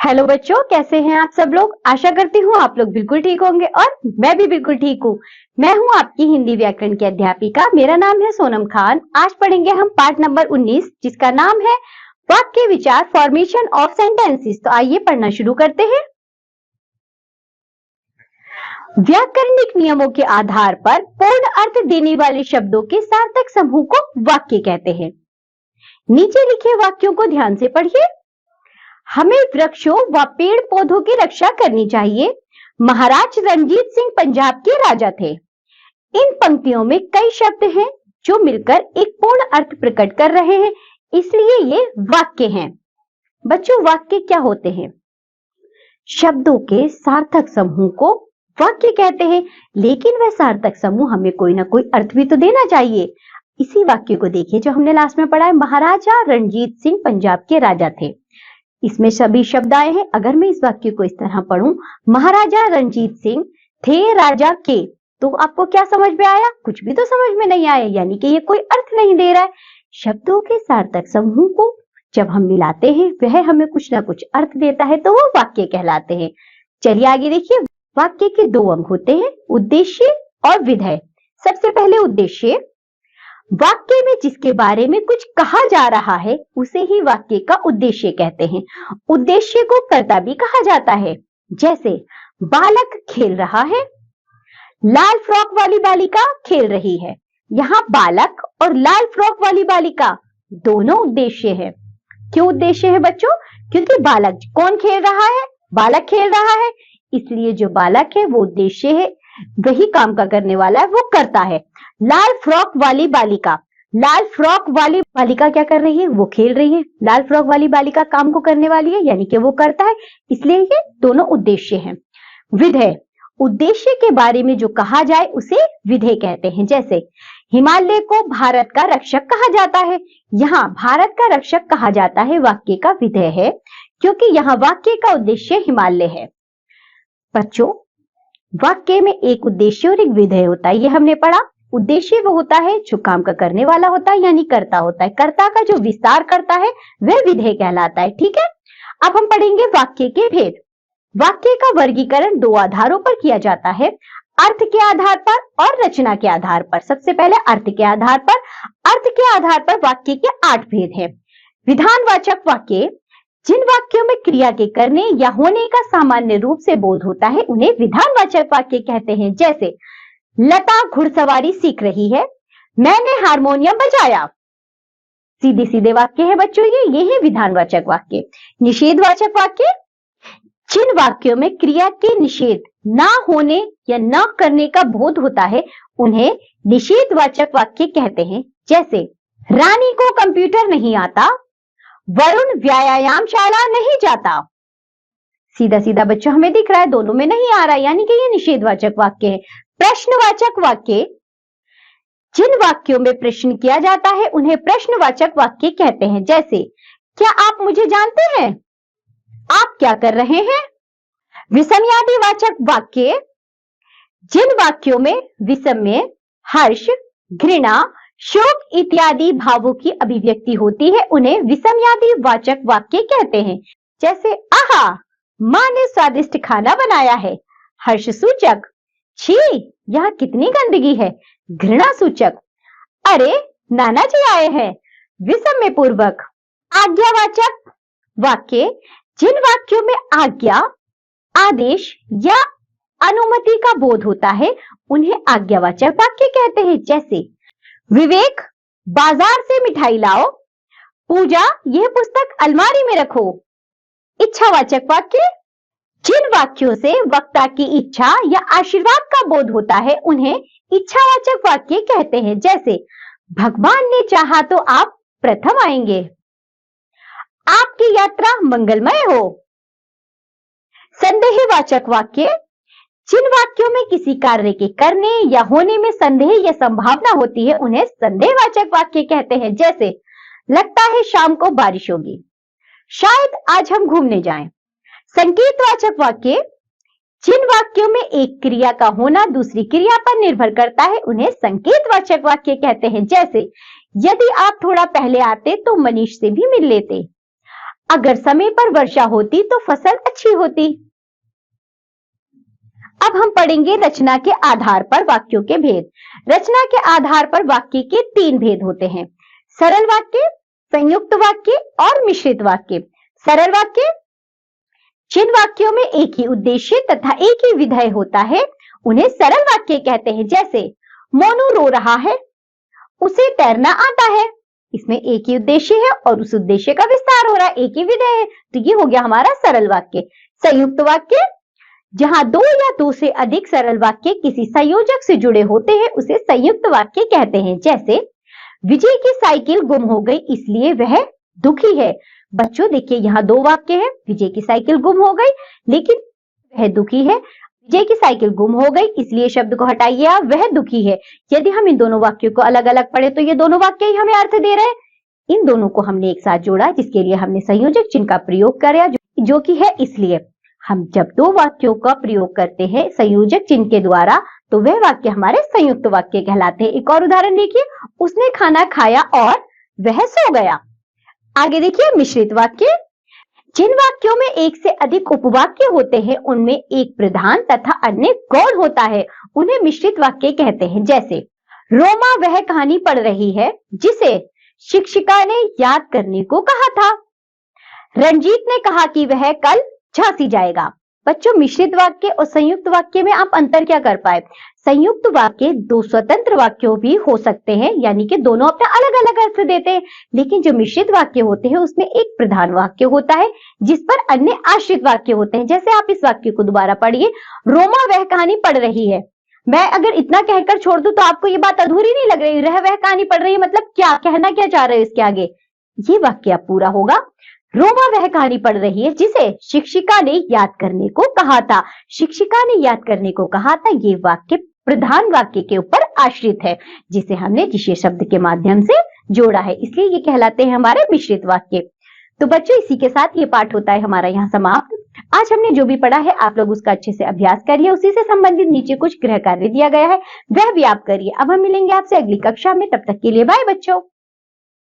Hello बच्चों, कैसे हैं आप सब लोग। आशा करती हूँ आप लोग बिल्कुल ठीक होंगे और मैं भी बिल्कुल ठीक हूँ। मैं हूँ आपकी हिंदी व्याकरण की अध्यापिका। मेरा नाम है सोनम खान। आज पढ़ेंगे हम पाठ नंबर 19 जिसका नाम है वाक्य विचार, फॉर्मेशन ऑफ सेंटेंसेस। तो आइए पढ़ना शुरू करते हैं। व्याकरणिक नियमों के आधार पर पूर्ण अर्थ देने वाले शब्दों के सार्थक समूह को वाक्य कहते हैं। नीचे लिखे वाक्यों को ध्यान से पढ़िए। हमें वृक्षों व पेड़ पौधों की रक्षा करनी चाहिए। महाराज रणजीत सिंह पंजाब के राजा थे। इन पंक्तियों में कई शब्द हैं जो मिलकर एक पूर्ण अर्थ प्रकट कर रहे हैं, इसलिए ये वाक्य हैं। बच्चों, वाक्य क्या होते हैं? शब्दों के सार्थक समूह को वाक्य कहते हैं, लेकिन वह सार्थक समूह हमें कोई ना कोई अर्थ भी तो देना चाहिए। इसी वाक्य को देखिए जो हमने लास्ट में पढ़ा है, महाराजा रणजीत सिंह पंजाब के राजा थे। इसमें सभी शब्द आए हैं। अगर मैं इस वाक्य को इस तरह पढ़ूं, महाराजा रणजीत सिंह थे राजा के, तो आपको क्या समझ में आया? कुछ भी तो समझ में नहीं आया, यानी कि ये कोई अर्थ नहीं दे रहा है। शब्दों के सार्थक समूह को जब हम मिलाते हैं वह हमें कुछ ना कुछ अर्थ देता है, तो वो वाक्य कहलाते हैं। चलिए आगे देखिए। वाक्य के दो अंग होते हैं, उद्देश्य और विधेय। सबसे पहले उद्देश्य। वाक्य में जिसके बारे में कुछ कहा जा रहा है उसे ही वाक्य का उद्देश्य कहते हैं। उद्देश्य को कर्ता भी कहा जाता है। जैसे बालक खेल रहा है, लाल फ्रॉक वाली बालिका खेल रही है। यहाँ बालक और लाल फ्रॉक वाली बालिका दोनों उद्देश्य है। क्यों उद्देश्य है बच्चों? क्योंकि बालक कौन खेल रहा है? बालक खेल रहा है, इसलिए जो बालक है वो उद्देश्य है, वही काम का करने वाला है, वो करता है। लाल फ्रॉक वाली बालिका, लाल फ्रॉक वाली बालिका क्या कर रही है? वो खेल रही है। लाल फ्रॉक वाली बालिका काम को करने वाली है, यानी कि वो करता है, इसलिए ये दोनों उद्देश्य हैं। विधेय। उद्देश्य के बारे में जो कहा जाए उसे विधेय कहते हैं। जैसे हिमालय को भारत का रक्षक कहा जाता है। यहाँ भारत का रक्षक कहा जाता है वाक्य का विधेय है, क्योंकि यहाँ वाक्य का उद्देश्य हिमालय है। बच्चों, वाक्य में एक उद्देश्य और एक विधेय होता है, ये हमने पढ़ा। उद्देश्य वो होता है जो काम का करने वाला होता है, यानी कर्ता होता है। कर्ता का जो विस्तार करता है वह विधेय कहलाता है। ठीक है, अब हम पढ़ेंगे वाक्य के भेद। वाक्य का वर्गीकरण दो आधारों पर किया जाता है, अर्थ के आधार पर और रचना के आधार पर। सबसे पहले अर्थ के आधार पर। अर्थ के आधार पर वाक्य के 8 भेद हैं। विधानवाचक वाक्य। जिन वाक्यों में क्रिया के करने या होने का सामान्य रूप से बोध होता है उन्हें विधानवाचक वाक्य कहते हैं। जैसे लता घुड़सवारी सीख रही है, मैंने हारमोनियम बजाया। सीधे सीधे वाक्य है बच्चों, ये है विधानवाचक वाक्य। निषेधवाचक वाक्य। जिन वाक्यों में क्रिया के निषेध ना होने या न करने का बोध होता है उन्हें निषेधवाचक वाक्य कहते हैं। जैसे रानी को कंप्यूटर नहीं आता, वरुण व्यायामशाला नहीं जाता। सीधा सीधा बच्चों हमें दिख रहा है दोनों में नहीं आ रहा है, यानी कि ये निषेधवाचक वाक्य है। प्रश्नवाचक वाक्य। जिन वाक्यों में प्रश्न किया जाता है उन्हें प्रश्नवाचक वाक्य कहते हैं। जैसे क्या आप मुझे जानते हैं? आप क्या कर रहे हैं? विषमयादि वाचक वाक्य। जिन वाक्यों में विषम्य, हर्ष, घृणा, शोक इत्यादि भावों की अभिव्यक्ति होती है उन्हें विषमयादि वाचक वाक्य कहते हैं। जैसे आहा, मां ने स्वादिष्ट खाना बनाया है। हर्ष सूचक। छी, यह कितनी गंदगी है। घृणा सूचक। अरे, नाना जी आए हैं। विषम्य पूर्वक। आज्ञावाचक वाक्य। जिन वाक्यों में आज्ञा, आदेश या अनुमति का बोध होता है उन्हें आज्ञावाचक वाक्य कहते हैं। जैसे विवेक, बाजार से मिठाई लाओ। पूजा, यह पुस्तक अलमारी में रखो। इच्छावाचक वाक्य। जिन वाक्यों से वक्ता की इच्छा या आशीर्वाद का बोध होता है उन्हें इच्छावाचक वाक्य कहते हैं। जैसे भगवान ने चाहा तो आप प्रथम आएंगे। आपकी यात्रा मंगलमय हो। संदेहवाचक वाक्य। जिन वाक्यों में किसी कार्य के करने या होने में संदेह या संभावना होती है उन्हें संदेहवाचक वाक्य कहते हैं। जैसे लगता है शाम को बारिश होगी, शायद आज हम घूमने जाएं। संकेतवाचक वाक्य। जिन वाक्यों में एक क्रिया का होना दूसरी क्रिया पर निर्भर करता है उन्हें संकेतवाचक वाक्य कहते हैं। जैसे यदि आप थोड़ा पहले आते तो मनीष से भी मिल लेते। अगर समय पर वर्षा होती तो फसल अच्छी होती। अब हम पढ़ेंगे रचना के आधार पर वाक्यों के भेद। रचना के आधार पर वाक्य के 3 भेद होते हैं: सरल वाक्य, संयुक्त वाक्य और मिश्रित वाक्य। सरल वाक्य जिन वाक्यों में एक ही उद्देश्य तथा एक ही विधेय होता है उन्हें सरल वाक्य कहते हैं। जैसे मोनू रो रहा है, उसे तैरना आता है। इसमें एक ही उद्देश्य है और उस उद्देश्य का विस्तार हो रहा है, एक ही विधेय है, तो ये हो गया हमारा सरल वाक्य। संयुक्त वाक्य जहां 2 या 2 से अधिक सरल वाक्य किसी संयोजक से जुड़े होते हैं उसे संयुक्त वाक्य कहते हैं। जैसे विजय की साइकिल गुम हो गई इसलिए वह दुखी है। बच्चों देखिए यहाँ 2 वाक्य है, विजय की साइकिल गुम हो गई लेकिन वह दुखी है। विजय की साइकिल गुम हो गई इसलिए शब्द को हटाइए आप, वह दुखी है। यदि हम इन दोनों वाक्यों को अलग अलग पढ़े तो ये दोनों वाक्य ही हमें अर्थ दे रहे हैं। इन दोनों को हमने एक साथ जोड़ा जिसके लिए हमने संयोजक चिन्ह का प्रयोग किया जो कि है इसलिए। हम जब 2 वाक्यों का प्रयोग करते हैं संयोजक चिन्ह के द्वारा तो वह वाक्य हमारे संयुक्त वाक्य कहलाते हैं। एक और उदाहरण देखिए, उसने खाना खाया और वह सो गया। आगे देखिए मिश्रित वाक्य। जिन वाक्यों में एक से अधिक उपवाक्य होते हैं उनमें एक प्रधान तथा अन्य गौण होता है, उन्हें मिश्रित वाक्य कहते हैं। जैसे रोमा वह कहानी पढ़ रही है जिसे शिक्षिका ने याद करने को कहा था। रंजीत ने कहा कि वह कल झांसी जाएगा। बच्चों मिश्रित वाक्य और संयुक्त वाक्य में आप अंतर क्या कर पाए? संयुक्त वाक्य 2 स्वतंत्र वाक्यों भी हो सकते हैं, यानी कि दोनों अपना अलग अलग अर्थ देते हैं, लेकिन जो मिश्रित वाक्य होते हैं उसमें एक प्रधान वाक्य होता है जिस पर अन्य आश्रित वाक्य होते हैं। जैसे आप इस वाक्य को दोबारा पढ़िए, रोमा वह कहानी पढ़ रही है। मैं अगर इतना कहकर छोड़ दूं तो आपको ये बात अधूरी नहीं लग रही? वह कहानी पढ़ रही है मतलब क्या कहना क्या चाह रहे हो इसके आगे? ये वाक्य अब पूरा होगा। रोमा वह कहानी पढ़ रही है जिसे शिक्षिका ने याद करने को कहा था। शिक्षिका ने याद करने को कहा था, ये वाक्य प्रधान वाक्य के ऊपर आश्रित है जिसे हमने विशेष शब्द के माध्यम से जोड़ा है, इसलिए ये कहलाते हैं हमारे मिश्रित वाक्य। तो बच्चों इसी के साथ ये पाठ होता है हमारा यहाँ समाप्त। आज हमने जो भी पढ़ा है आप लोग उसका अच्छे से अभ्यास करिए। उसी से संबंधित नीचे कुछ गृह कार्य दिया गया है वह भी आप करिए। अब हम मिलेंगे आपसे अगली कक्षा में, तब तक के लिए बाय बच्चों।